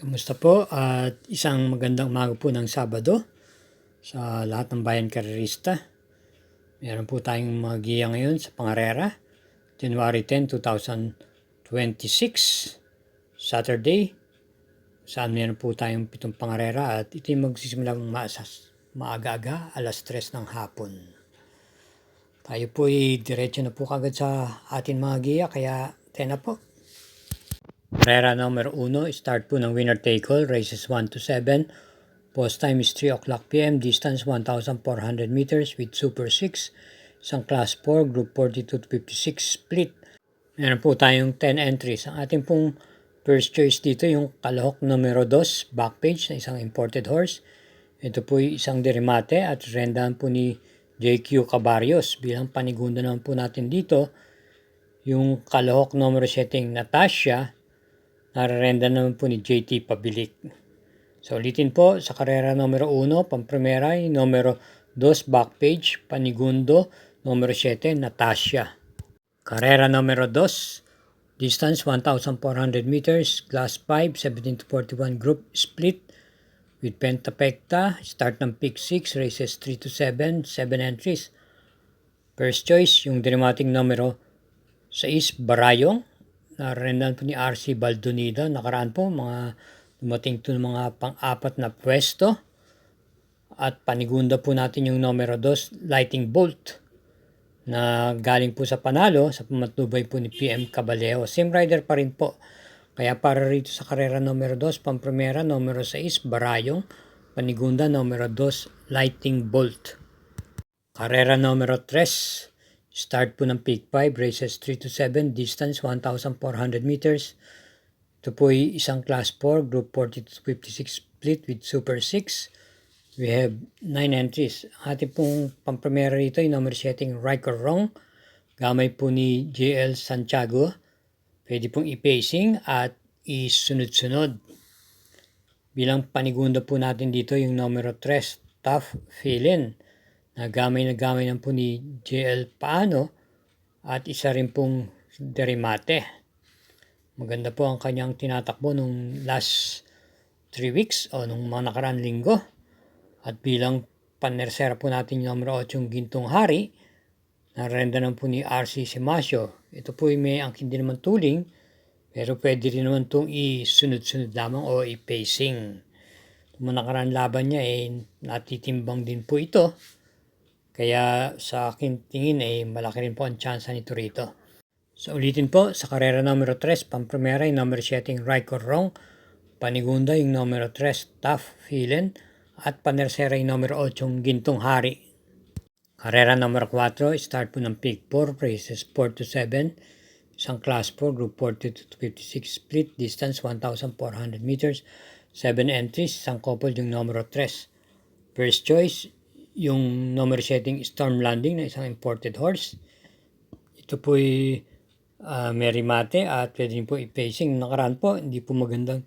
Kumusta po at isang magandang umaga po ng Sabado sa lahat ng bayan karerista. Meron po tayong mga giya ngayon sa Pangarera, January 10, 2026, Saturday. Saan meron po tayong 7 pangarera at ito'y magsisimulang maaga-aga, alas 3 ng hapon. Tayo po'y diretso na po kagad sa ating mga giya kaya tena po. Carrera number 1, start po ng winner take all, races 1 to 7. Post time is 3 o'clock p.m. Distance 1,400 meters with Super 6. Isang Class 4, Group 42 to 56 split. Meron po tayong 10 entries. Ang ating pong first choice dito yung Kalahok numero 2, back page na isang imported horse. Ito po yung isang derimate at rendahan po ni JQ Cabarrios. Bilang panigunda naman po natin dito, yung Kalahok numero 7 Natasha, nararenda naman po ni JT Pabilik. So ulitin po, sa karera numero 1, pamprimera, numero 2, back page, panigundo, numero 7, Natasha. Karera numero 2, distance 1,400 meters, class 5, 17 to 41 group split with pentapecta, start ng pick 6, races 3 to 7, 7 entries. First choice, yung dramatic numero 6, Barayong, narendan po ni RC Baldonida. Nakaraan po, mga dumating to mga pang-apat na pwesto. At panigunda po natin yung numero 2, Lighting Bolt, na galing po sa panalo sa pamatnubay po ni PM Cabalejo. Same rider pa rin po. Kaya para rito sa karera numero 2, pamprimera, numero 6, Barayong, panigunda, numero 2, Lighting Bolt. Karera numero 3, start po ng peak 5, races 3 to 7, distance 1,400 meters. Ito po ay isang class 4, group 40 to 56 split with Super 6. We have 9 entries. Ating pong pamprimera rito ay number setting right or wrong. Gamay po ni JL Santiago. Pwede pong i-pacing at isunod-sunod. Bilang panigunda po natin dito yung numero 3, Tough Feeling, na gamay ng po ni JL Paano at isa rin pong derimate. Maganda po ang kanyang tinatakbo nung last 3 weeks o nung mga nakaraan linggo. At bilang panersera po natin yung numero 8, yung Gintong Hari, narenda naman po ni RC Simasio. Ito po may angkin din naman tuling, pero pwede rin naman itong isunod-sunod lamang o i-pacing. Nung nakaraan laban niya natitimbang din po ito. Kaya sa akin tingin malaki rin po ang tsansa nito rito. So ulitin po, sa karera numero 3, pamprimera yung number setting right or wrong, panigunda yung numero 3, Tough Feeling, at panersera yung numero 8, yung Gintong Hari. Karera numero 4, start po ng pick 4, races 4 to 7, isang class 4, group 40 to 56 split, distance 1,400 meters, 7 entries, isang couple yung numero 3. First choice, yung number setting Storm Landing na isang imported horse. Ito po ay merimate at pwede po i-pacing. Nakaraan po, hindi po magandang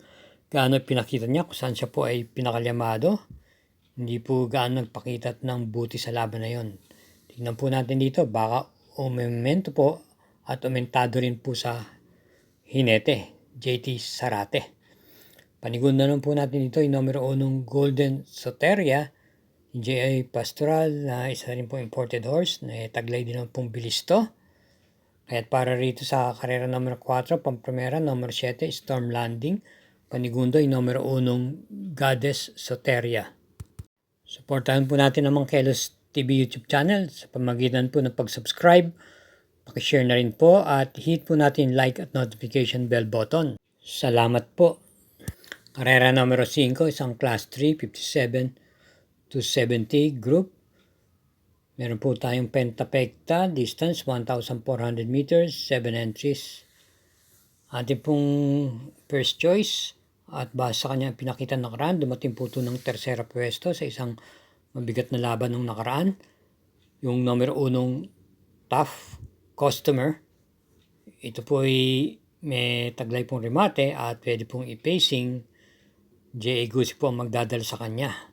gaano pinakita niya kung saan siya po ay pinakalyamado. Hindi po gaano nagpakita ng buti sa laban na yon. Tingnan po natin dito, baka umemento po at umentado rin po sa hinete, JT Sarate. Panigunda naman po natin dito yung numero 1, Golden Soteria, J.A. Pastoral, na isa rin po imported horse, na taglay din ng pong bilis to. Kaya para rito sa karera numero 4, pamprimera, numero 7, Storm Landing, panigundo yung numero 1, Goddess Soteria. Supportahan po natin ang Mga Kelos TV YouTube channel sa pamagitan po ng pag-subscribe, pakishare na rin po at hit po natin like at notification bell button. Salamat po. Karera numero 5, isang class 3, 57 to 70 group. Meron po tayong pentapecta, distance 1,400 meters, 7 entries. Ating pong first choice at base sa kanya pinakita nakaraan, dumating po ito ng tersera pwesto sa isang mabigat na laban ng nakaraan. Yung numero 1, Tough Customer. Ito po ay may taglay pong remate at pwede pong i-pacing. J.A. Gusi po ang magdadala sa kanya.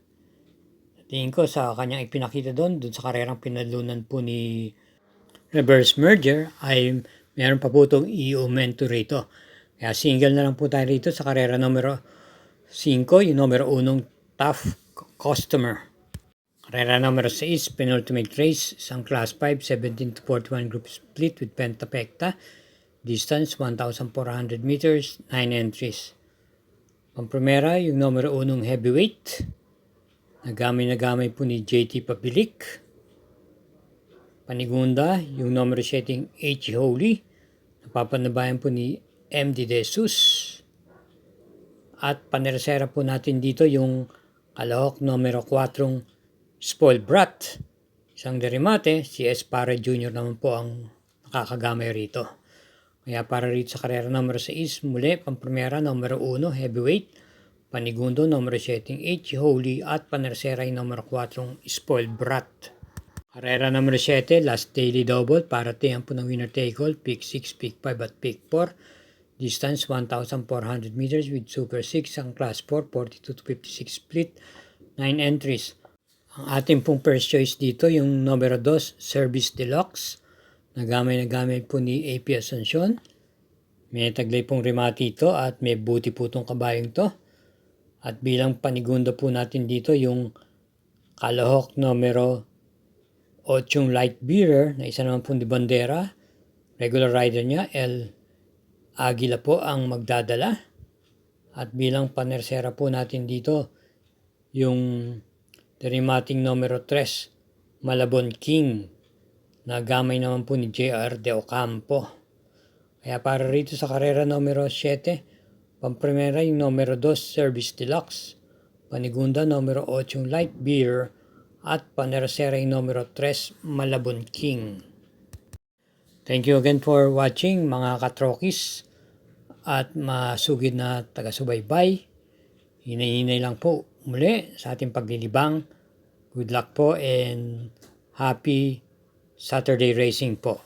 Tingin ko sa kanyang ipinakita doon sa karerang pinalunan po ni Reverse Merger ay meron pa po itong i-aumento rito. Kaya single na lang po tayo rito sa karera numero 5, yung numero 1, Tough Customer. Karera numero 6, penultimate race, isang class 5, 17 to 41 group split with Pentapecta. Distance 1,400 meters, 9 entries. Pampremera, yung numero 1 heavyweight. Nagamay po ni JT Pabilik. Panigunda, yung numero 7 H. Holy. Napapanabayan po ni MD De Jesus. At panersera po natin dito yung kalahok numero 4 Spoiled Brat. Isang derimate, si S. Pare Jr. naman po ang nakakagamay rito. Kaya para rito sa karera numero 6, muli, pampremera numero 1, heavyweight, panigundo numero 7, H. Holy, at panersera yung numero 4, Spoiled Brat. Karera numero 7, last daily double, para tiyan po ng winner take all, pick 6, pick 5, at pick 4. Distance 1,400 meters with Super 6, ang class 4, 42 to 56 split, 9 entries. Ang ating pong first choice dito, yung numero 2, Service Deluxe. Nagamay po ni AP Asuncion. May taglay pong remate ito at may buti po itong kabayong to. At bilang panigunda po natin dito yung kalahok numero 8 Light Bearer na isa naman pong di bandera. Regular rider niya, El Aguila po ang magdadala. At bilang panersera po natin dito yung derimating numero 3, Malabon King. Nagamay naman po ni JR De Ocampo. Kaya para rito sa karera numero 7, pampremera yung numero 2, Service Deluxe. Panigunda numero 8, Light Beer. At panersera yung numero 3, Malabon King. Thank you again for watching mga katrokis at masugid na taga-subaybay. Hinay-hinay lang po muli sa ating paglilibang. Good luck po and happy Saturday racing po.